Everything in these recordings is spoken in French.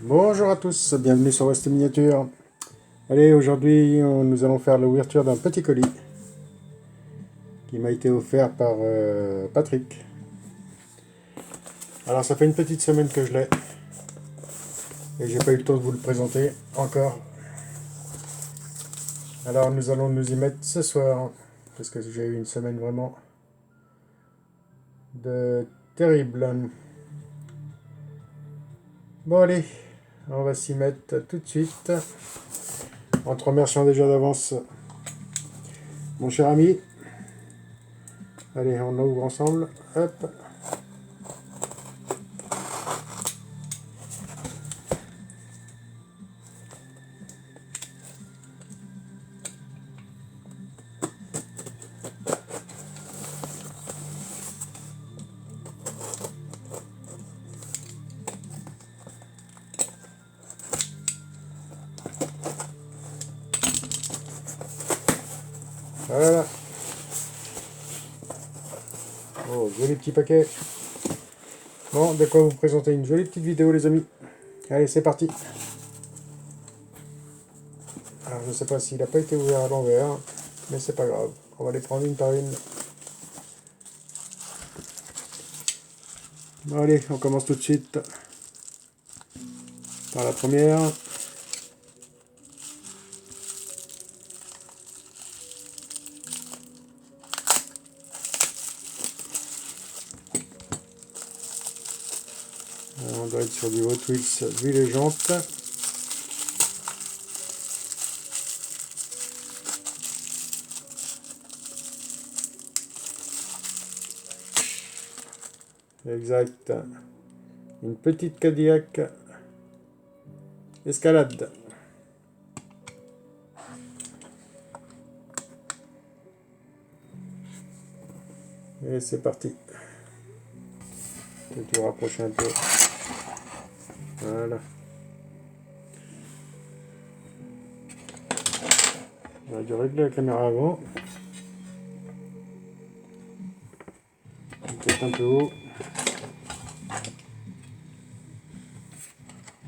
Bonjour à tous, bienvenue sur West Miniature. Allez, aujourd'hui nous allons faire l'ouverture d'un petit colis qui m'a été offert par Patrick. Alors ça fait une petite semaine que je l'ai et j'ai pas eu le temps de vous le présenter encore. Alors nous allons nous y mettre ce soir parce que j'ai eu une semaine vraiment terrible. Bon allez, on va s'y mettre tout de suite en te remerciant déjà d'avance mon cher ami. Allez, on ouvre ensemble. Hop. Voilà. Oh, joli petit paquet. Bon, de quoi vous présenter une jolie petite vidéo, les amis. Allez, c'est parti. Alors, je sais pas s'il n'a pas été ouvert à l'envers, mais c'est pas grave. On va les prendre une par une. Bon, allez, on commence tout de suite par la première. On doit être sur du Hot Wheels vu les jantes. Exact. Une petite Cadillac Escalade. Et c'est parti. Je vais te rapprocher un peu. Voilà. On va dû régler la caméra avant. Peut-être un peu haut.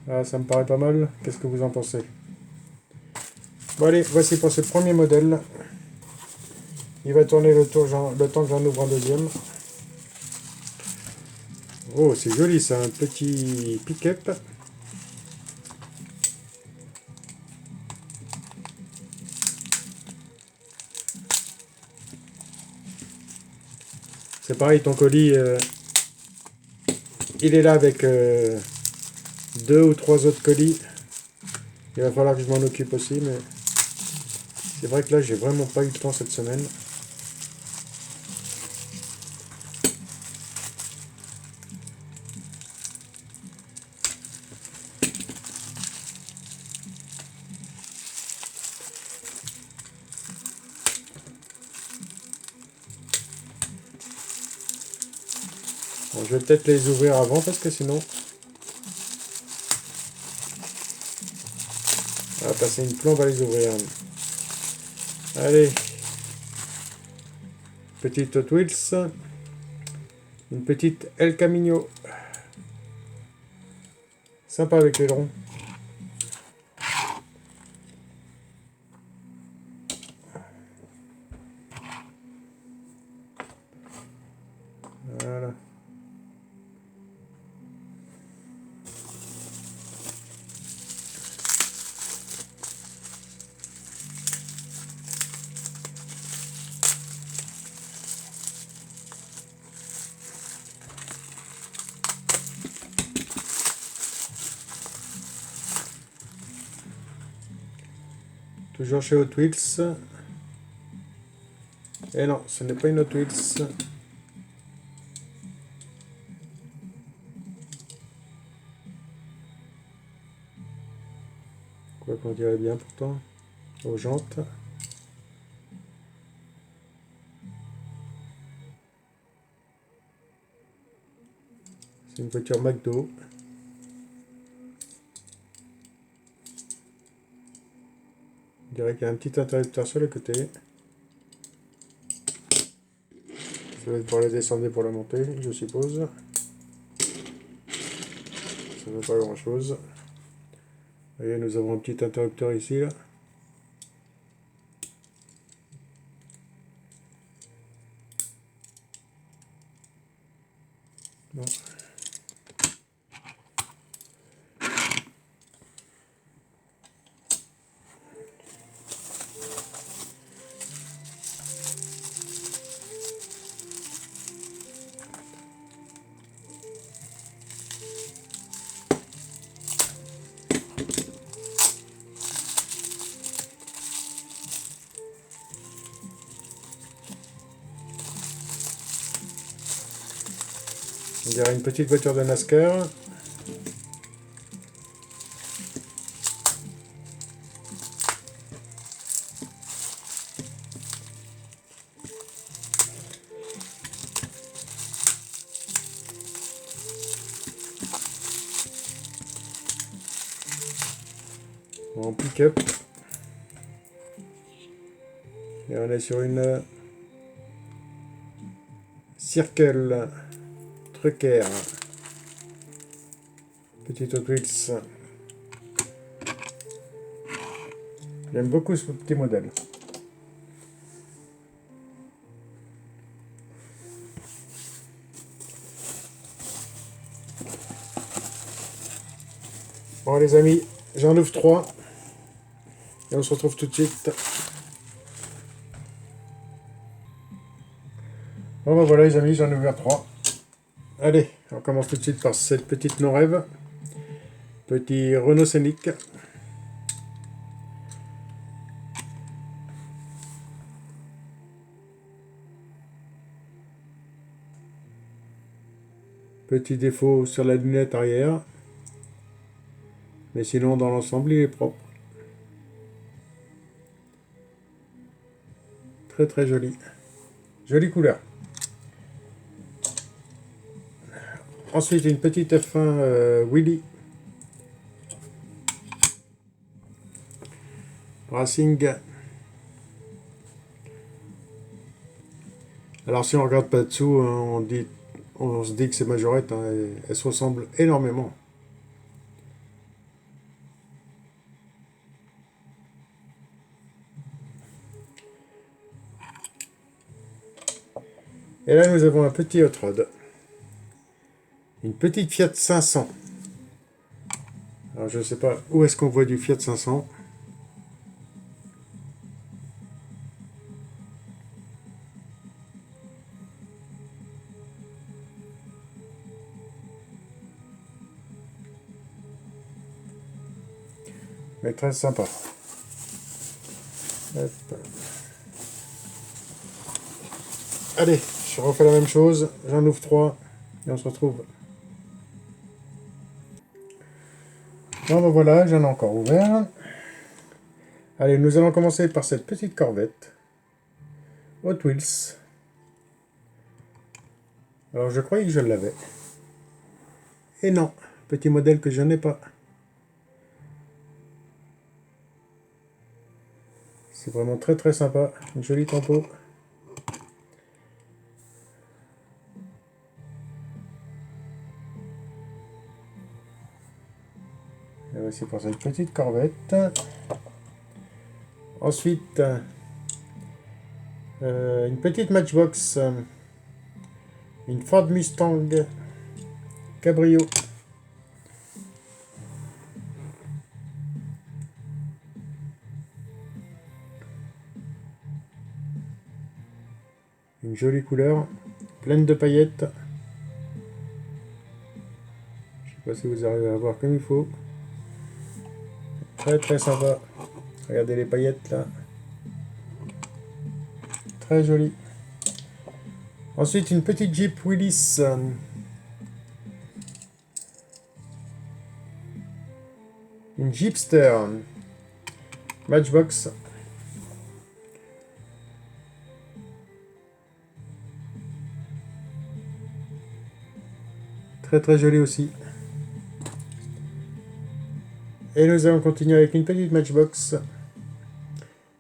Ah, ça me paraît pas mal. Qu'est-ce que vous en pensez? Bon allez, voici pour ce premier modèle. Il va tourner le temps que j'en ouvre un deuxième. Oh, c'est joli ça, un petit pick-up. C'est pareil, ton colis, il est là avec 2 ou 3 autres colis. Il va falloir que je m'en occupe aussi, mais c'est vrai que là, j'ai vraiment pas eu le temps cette semaine. Bon, je vais peut-être les ouvrir avant parce que sinon, on va passer une plombe à les ouvrir. Allez, petite Hot Wheels, une petite El Camino. Sympa avec les ronds. Voilà. Toujours chez Hot Wheels. Et non, ce n'est pas une Hot Wheels. Quoi qu'on dirait bien pourtant. Aux jantes. C'est une voiture McDo. On dirait qu'il y a un petit interrupteur sur le côté. Ça va être pour la descendre et pour la monter, je suppose. Ça ne veut pas grand chose. Vous voyez, nous avons un petit interrupteur ici, là. Bon. On dirait une petite voiture de NASCAR. En pick-up. Et on est sur une Circle Trucker. Petite Hot Wheels. J'aime beaucoup ce petit modèle. Bon les amis, j'en ouvre 3. Et on se retrouve tout de suite. Bon ben voilà les amis, j'en ai ouvert 3. Allez, on commence tout de suite par cette petite non-rêve. Petit Renault Scénic. Petit défaut sur la lunette arrière. Mais sinon, dans l'ensemble, il est propre. Très très joli. Jolie couleur. Ensuite, une petite F1 Willy. Racing. Alors si on regarde pas dessous, hein, on se dit que c'est majorette. Hein, elle se ressemble énormément. Et là, nous avons un petit hot rod. Une petite Fiat 500. Alors, je ne sais pas où est-ce qu'on voit du Fiat 500. Mais très sympa. Hop. Allez, je refais la même chose. J'en ouvre 3. Et on se retrouve. Bon, ben voilà, j'en ai encore ouvert. Allez, nous allons commencer par cette petite Corvette. Hot Wheels. Alors, je croyais que je l'avais. Et non, petit modèle que je n'ai pas. C'est vraiment très très sympa. Une jolie tempo. Et voici pour cette petite Corvette. Ensuite, une petite Matchbox. Une Ford Mustang Cabrio. Une jolie couleur, pleine de paillettes. Je sais pas si vous arrivez à voir comme il faut. Très très sympa. Regardez les paillettes là. Très joli. Ensuite, une petite Jeep Willys. Une Jeepster. Matchbox. Très très joli aussi. Et nous allons continuer avec une petite Matchbox.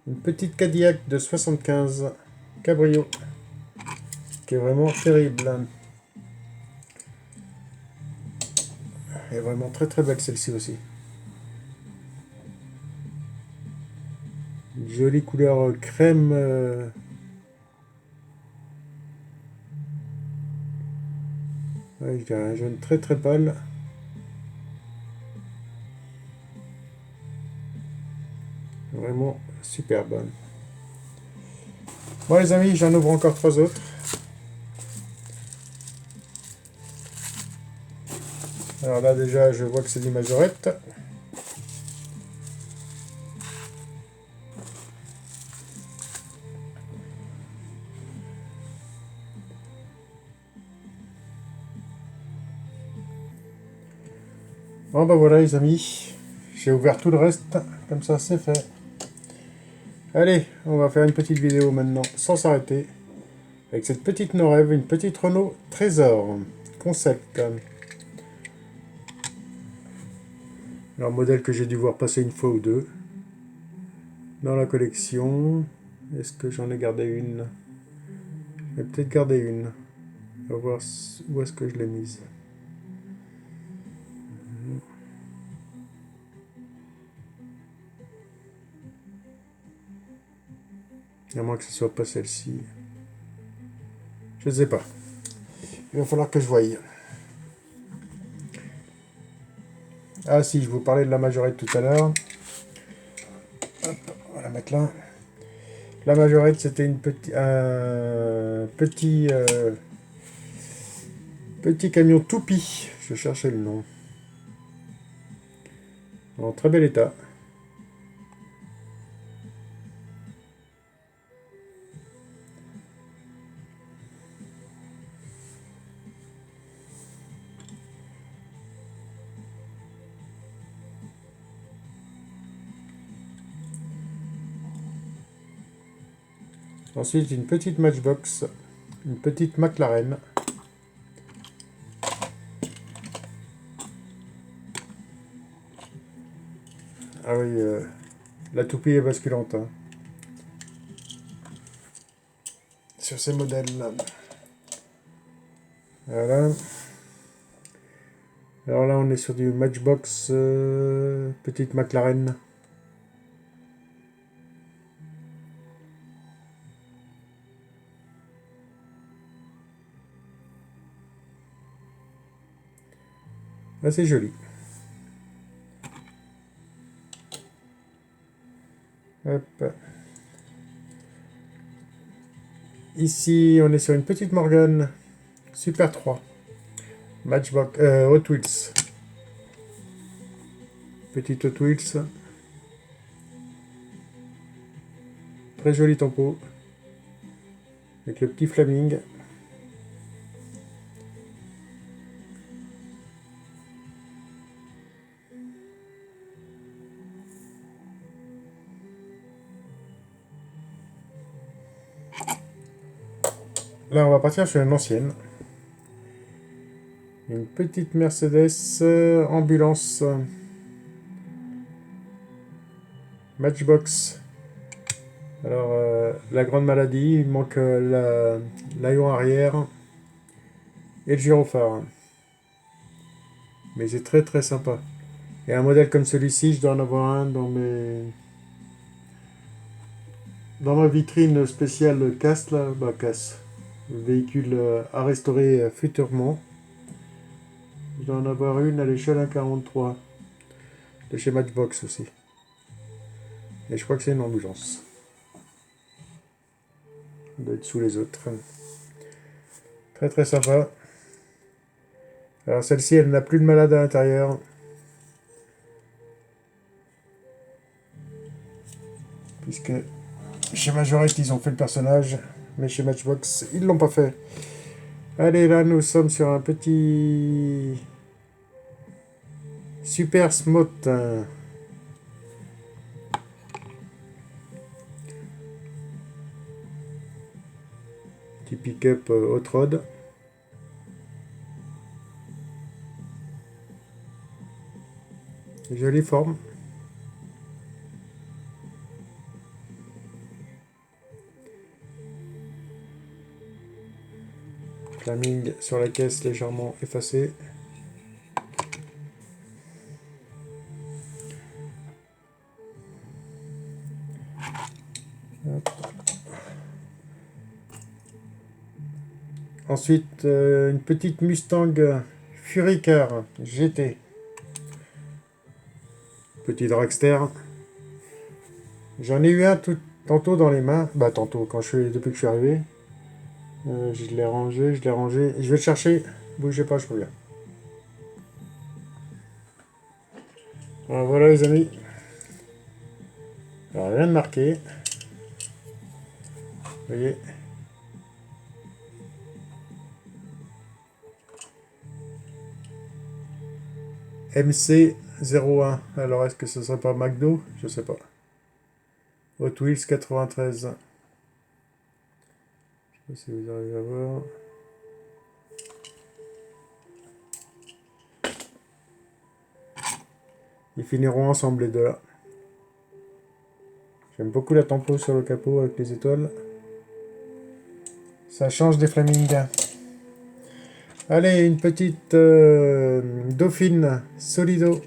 Une petite Cadillac de 75 Cabrio. Qui est vraiment terrible. Elle est vraiment très très belle celle-ci aussi. Jolie couleur crème. Ouais, je dirais un jaune très très pâle. Vraiment superbe. Bon les amis, j'en ouvre encore 3 autres. Alors là déjà je vois que c'est du majorette. Bon bah voilà les amis, j'ai ouvert tout le reste, comme ça c'est fait. Allez, on va faire une petite vidéo maintenant sans s'arrêter. Avec cette petite Norève, une petite Renault Trésor, concept. Alors modèle que j'ai dû voir passer une fois ou deux. Dans la collection, est-ce que j'en ai gardé une? Je vais peut-être garder une. On va voir où est-ce que je l'ai mise. À moins que ce soit pas celle-ci. Je ne sais pas. Il va falloir que je voie. Ah si, je vous parlais de la majorette tout à l'heure. Hop, on va la mettre là. La majorette, c'était un petit camion toupie. Je cherchais le nom. En très bel état. Ensuite, une petite Matchbox, une petite McLaren. Ah oui, la toupie est basculante. Hein. Sur ces modèles-là. Voilà. Alors là, on est sur du Matchbox, petite McLaren. Assez joli. Hop. Ici, on est sur une petite Morgan Super 3. Matchbox Hot Wheels. Petite Hot Wheels. Très joli tempo. Avec le petit Flaming. Là, on va partir sur une ancienne. Une petite Mercedes ambulance. Matchbox. Alors, la grande maladie, il manque l'aïon arrière et le gyrophare. Mais c'est très très sympa. Et un modèle comme celui-ci, je dois en avoir un dans ma vitrine spéciale casse là, bah casse. Véhicule à restaurer futurement. Je dois en avoir une à l'échelle 1,43 de chez Matchbox aussi. Et je crois que c'est une ambulance. Elle doit être sous les autres. Très très sympa. Alors celle-ci, elle n'a plus de malade à l'intérieur. Puisque chez Majorette, ils ont fait le personnage. Mais chez Matchbox, ils l'ont pas fait. Allez, là, nous sommes sur un petit... Super Smot. Petit pick-up hot rod. Jolie forme. Flaming sur la caisse légèrement effacée. Hop. Ensuite, une petite Mustang Fury Car GT. Petit dragster. J'en ai eu un tantôt dans les mains. Bah tantôt, depuis que je suis arrivé. Je l'ai rangé, je l'ai rangé. Je vais le chercher. Bougez pas, je reviens. Alors voilà les amis. Alors rien de marqué. Vous voyez. MC01. Alors est-ce que ce serait pas McDo? Je sais pas. Hot Wheels 93. Je sais pas si vous arrivez à voir. Ils finiront ensemble les deux là. J'aime beaucoup la tempo sur le capot avec les étoiles. Ça change des Flaming. Allez, une petite Dauphine Solido.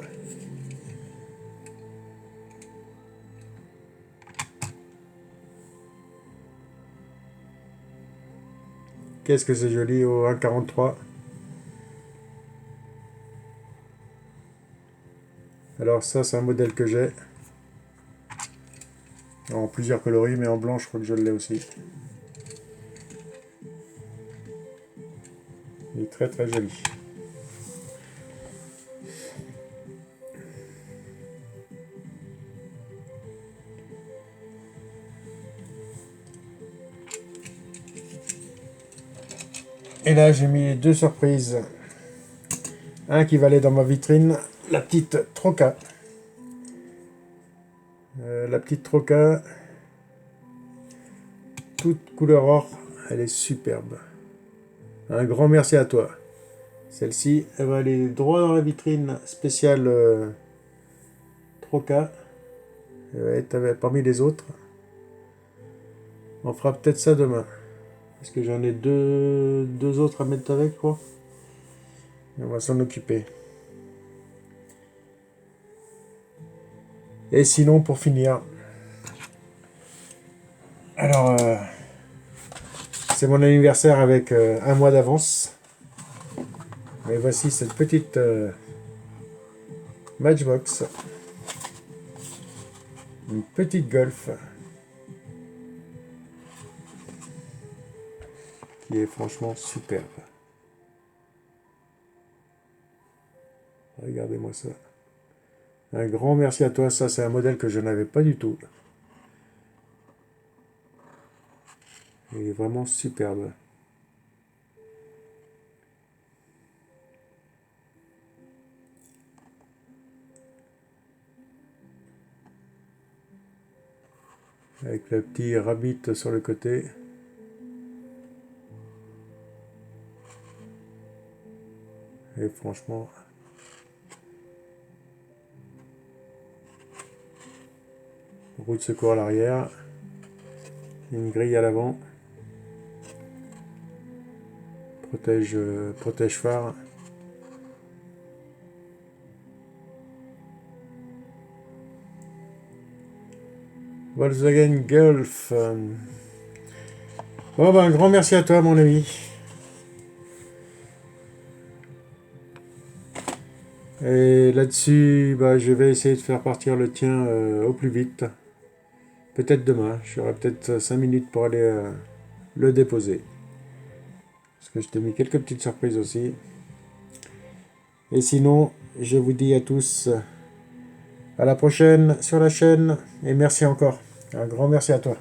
Qu'est-ce que c'est joli au 1,43. Alors ça, c'est un modèle que j'ai. En plusieurs coloris, mais en blanc, je crois que je l'ai aussi. Il est très très joli. Et là, j'ai mis deux surprises. Un qui va aller dans ma vitrine, la petite Troca. La petite Troca, toute couleur or, elle est superbe. Un grand merci à toi. Celle-ci, elle va aller droit dans la vitrine spéciale Troca. Elle va être parmi les autres. On fera peut-être ça demain. Parce que j'en ai deux autres à mettre avec, quoi. Et on va s'en occuper. Et sinon, pour finir, alors, c'est mon anniversaire avec un mois d'avance. Et voici cette petite Matchbox. Une petite Golf. Qui est franchement superbe. Regardez-moi ça. Un grand merci à toi. Ça, c'est un modèle que je n'avais pas du tout. Il est vraiment superbe. Avec le petit rabbit sur le côté. Et franchement... roue de secours à l'arrière. Une grille à l'avant. Protège phare. Volkswagen Golf. Bon, un grand merci à toi, mon ami. Et là-dessus, je vais essayer de faire partir le tien au plus vite. Peut-être demain. J'aurai peut-être 5 minutes pour aller le déposer. Parce que je t'ai mis quelques petites surprises aussi. Et sinon, je vous dis à tous à la prochaine sur la chaîne. Et merci encore. Un grand merci à toi.